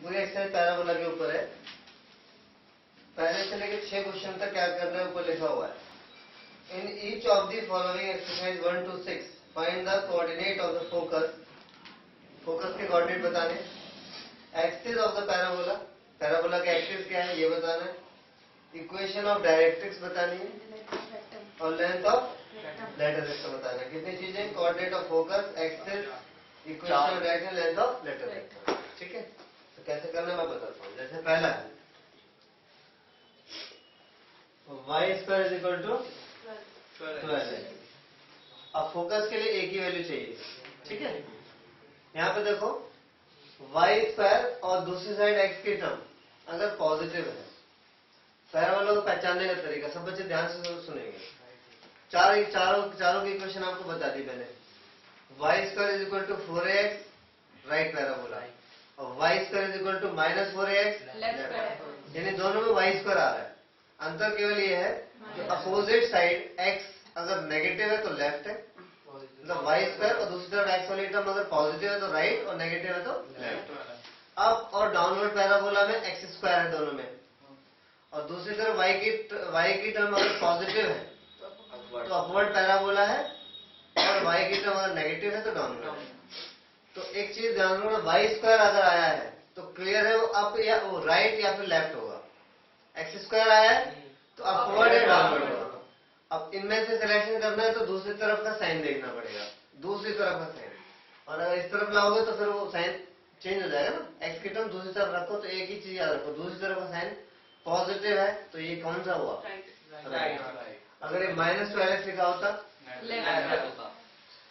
पूरी exercise parabola के ऊपर है। पहले से लेकर 6 क्वेश्चन तक क्या करना है ऊपर लिखा हुआ है। In each of the following exercise 1 to 6 find the coordinate of the focus. Focus के कोऑर्डिनेट बताने, axis of the parabola, parabola का एक्सिस क्या है ये बताना है, इक्वेशन ऑफ डायरेक्ट्रिक्स बतानी है और लेंथ ऑफ लेटर वेक्टर बताना है। कितनी चीजें, coordinate of focus, axis, equation of डायरेक्शन, लेंथ ऑफ लेटर वेक्टर। ठीक है, तो कैसे करना मैं बताता हूँ। जैसे पहला है y square is equal to 12 है। अब फोकस के लिए एक ही वैल्यू चाहिए। ठीक है, यहाँ पे देखो y स्क्वायर और दूसरी साइड x की टर्म अगर पॉजिटिव है, पैराबोला को पहचानने का तरीका सब बच्चे ध्यान से सुनेंगे। चारों की इक्वेशन आपको बता दी मैंने। y square is equal to 4ax right parabola और y square is equal to minus 4ax left, यानी दोनों में y स्क्वायर आ रहा है। अंतर केवल ये है कि अपोजिट साइड x अगर नेगेटिव है तो लेफ्ट है, मतलब y स्क्वायर, और दूसरी तरफ x वाली टर्म अगर पॉजिटिव है तो राइट और नेगेटिव है तो लेफ्ट। अप और डाउनवर्ड पैराबोला में x स्क्वायर है दोनों में, और दूसरी तरफ y की टर्म अगर पॉजिटिव है तो अपवर्ड पैराबोला है, और y की टर्म अगर नेगेटिव है तो डाउनवर्ड है। तो एक चीज ध्यान रखना, y स्क्वायर अगर आया है तो क्लियर है वो अप या वो राइट या फिर लेफ्ट होगा। x स्क्वायर आया है तो अपवर्ड या डाउनवर्ड होगा। अब इनमें से सिलेक्शन करना है तो दूसरी तरफ का साइन देखना पड़ेगा, दूसरी तरफ का साइन, और अगर इस तरफ लाओगे तो फिर वो साइन चेंज हो जाएगा ना। x की टर्म दूसरी तरफ रखो तो एक ही चीज याद रखो, दूसरी तरफ का साइन पॉजिटिव है तो ये कौन सा हुआ, राइट। अगर ये माइनस 12x लिखा होता लेफ्ट होता।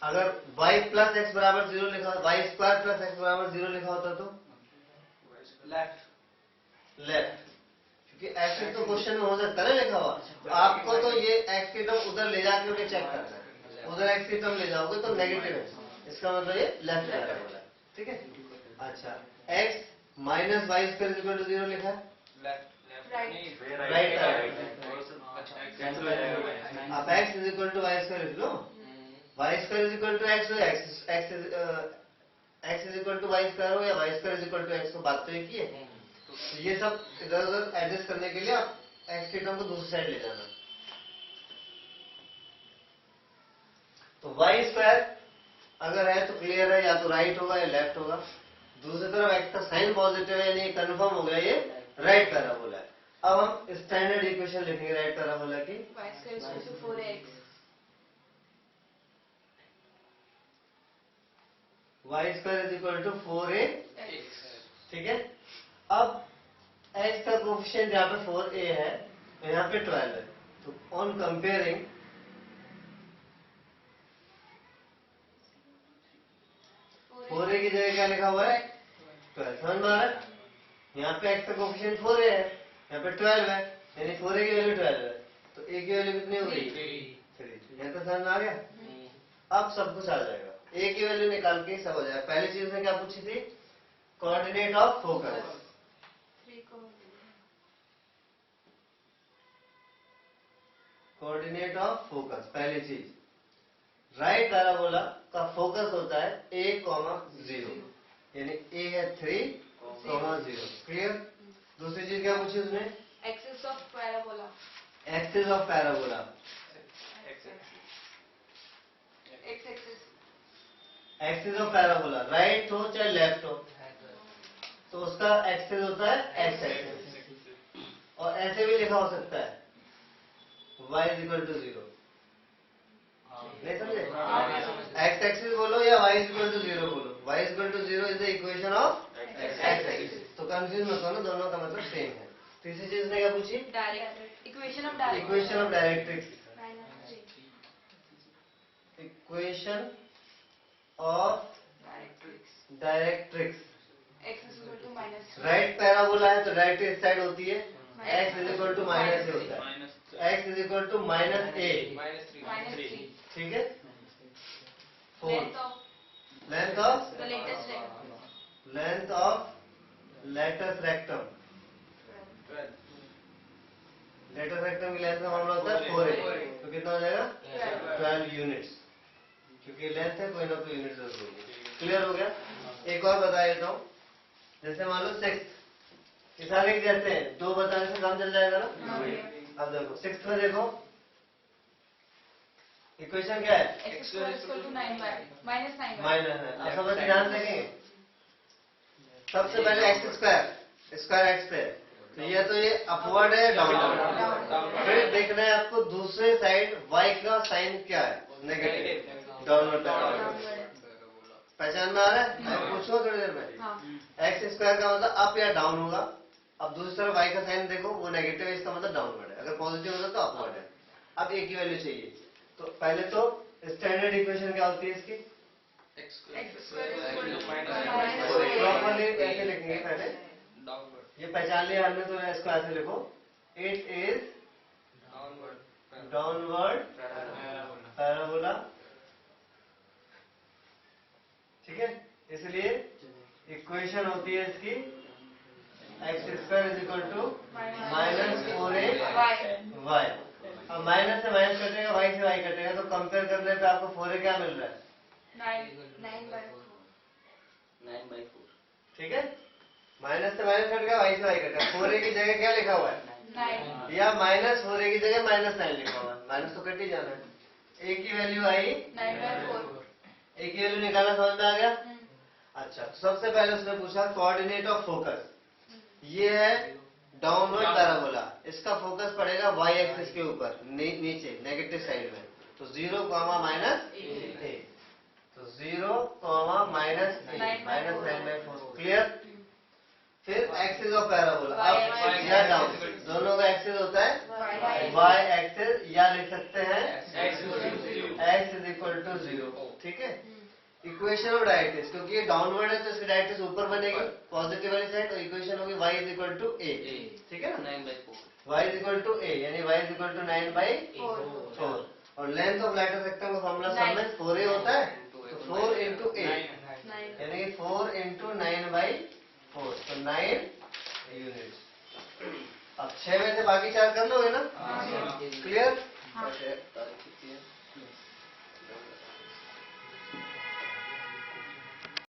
अगर y प्लस एक्स बराबर 0 लिखा होता, y स्क्वायर प्लस एक्स बराबर 0 लिखा होता तो लेफ्ट, क्योंकि ऐसे तो क्वेश्चन में हो सकता है ना लिखा हुआ। तो आपको तो ये एक्स की टर्म उधर ले जाके उन्हें चेक करना है, उधर एक्स की टर्म ले जाओगे तो नेगेटिव है, इसका मतलब ये लेफ्ट पैराबोला है। ठीक है, अच्छा x minus Y square equal to 0 लिखा है, राइट। अब x is equal to Y square लिख लो, Y square is equal to X हो, X is equal to Y square हो या Y square is equal to X हो, बात तो एक ही है। तो ये सब इधर उधर एडजस्ट करने के लिए आप एक्स की टर्म को दूसरी साइड ले जाना। तो वाई स्क्वायर अगर है तो क्लियर है, या तो राइट होगा या लेफ्ट होगा। दूसरी तरफ एक्स का साइन पॉजिटिव है, यानी कंफर्म हो गया ये राइट पैराबोला है। अब हम स्टैंडर्ड इक्वेशन लिखेंगे राइट पैराबोला की। y square is equal to 4x. y square is equal to 4ax। ठीक है, अब x का कोफिशिएंट यहाँ पे 4a है और यहाँ पे 12 है, तो ऑन कंपेयरिंग फोर ए की जगह क्या लिखा हुआ है 12। समझ में आ रहा है, यहाँ पे x का कोफिशिएंट 4a है, यहाँ पे 12 है, यानी 4a की वैल्यू 12 है, तो a की वैल्यू कितनी हो गई 3। यहाँ तो समझ में आ गया। अब सब कुछ आ जाएगा, a की वैल्यू निकाल के सब हो जाएगा। पहली चीज ने क्या पूछी थी, coordinate of focus. Coordinate of focus पहली चीज, राइट पैराबोला का फोकस होता है a,0, यानी a है 3,0। क्लियर। दूसरी चीज क्या पूछी उसने, Axis of parabola. Axis of parabola, X-axis. Axis of parabola right हो चाहे लेफ्ट हो तो उसका एक्सिस होता है एक्स एक्सिस, और ऐसे भी लिखा हो सकता है y इज इक्वल टू 0। नहीं समझे, एक्स एक्सिस बोलो या y इज इक्वल टू 0 बोलो, y is equal to 0 is the equation of x axis. तो कंफ्यूज मत होना, दोनों का मतलब सेम है। तीसरी चीज ने क्या पूछी, Equation of directrix. Equation of directrix, equation of directrix. X is equal to minus 3. Right parabola है तो राइट इस साइड होती है, x is equal to minus A होता है, x is equal to minus A, Minus 3. ठीक है। Length of length of the latest rectum. Length of latus rectum, latus rectum की लेंथ का मामला होता है 4a, तो कितना हो जाएगा 12 यूनिट्स, क्योंकि लेंथ है कोई ना कोई यूनिट जरूर होगी। क्लियर हो गया। एक और बता देता हूँ, जैसे मान लो 6, ये सारे एक जैसे हैं, 2 बताने से काम चल जाएगा ना। हाँ भैया। अब देखो 6 में देखो इक्वेशन क्या है, x square is equal to 9y minus 9y। Minus है। अब सब ध्यान देंगे, सबसे पहले एक्स स्क्वायर एक्स पे, तो ये अपवर्ड है डाउनवर्ड। फिर देखना है आपको दूसरे साइड y का साइन क्या है, नेगेटिव, डाउनवर्ड पैराबोला। पहचान में आ रहा है, मैं पूछूंगा थोड़ी देर में। हाँ। एक्स स्क्वायर का मतलब अप या डाउन होगा। अब दूसरी तरफ y का साइन देखो, वो नेगेटिव है, इसका मतलब डाउनवर्ड है। अगर पॉजिटिव होगा तो अपवर्ड है। अब एक ही वैल्यू चाहिए, तो पहले तो स्टैंडर्ड इक्वेशन क्या होती है इसकी, x square is equal to minus properly ऐसे लिखेंगे पहले, ये पहचान लिया हमने, तो इसको ऐसे लिखो, इट इज डाउनवर्ड पैराबोला। ठीक है, इसलिए इक्वेशन होती है इसकी x square is equal to minus 4a y. अब माइनस से माइनस कटेगा, वाई से वाई कटेगा, तो कंपेयर करने पे आपको 4a क्या मिल रहा है, 9/4। ठीक है। माइनस से माइनस कट गया, वाई से वाई कटेगा, 4a की जगह क्या लिखा हुआ है, 9। या माइनस 4a की जगह -9 लिखा हुआ है, माइनस तो कट ही जाना है। a की वैल्यू आई 9/4। a की वैल्यू निकालना समझ में आ गया। अच्छा, तो सबसे पहले उसने पूछा कोऑर्डिनेट ऑफ फोकस, ये है डाउनवर्ड पैराबोला, इसका फोकस पड़ेगा y एक्सिस के ऊपर, नीचे नेगेटिव साइड में, तो 0, -a, तो 0, -9/4, क्लियर। फिर एक्सिस ऑफ पैराबोला, अप या डाउन, दोनों का एक्सिस होता है y एक्सिस, या लिख सकते हैं x इज इक्वल टू 0, ठीक है। इक्वेशन ऑफ डायरेक्ट्रिक्स, क्योंकि ये डाउनवर्ड है तो इसकी डायरेक्ट्रिक्स ऊपर बनेगी पॉजिटिव वाली साइड, तो इक्वेशन होगी y is equal to a, ठीक है ना, 9/4। y is equal to a, यानी y इज इक्वल टू 9/4। और लेंथ ऑफ लाइटर सेक्टर का फॉर्मूला सब में 4a होता है, तो 4 इंटू a, यानी 4 इंटू 9/4, तो 9 यूनिट। अब 6 में से बाकी 4 कर लोगे ना,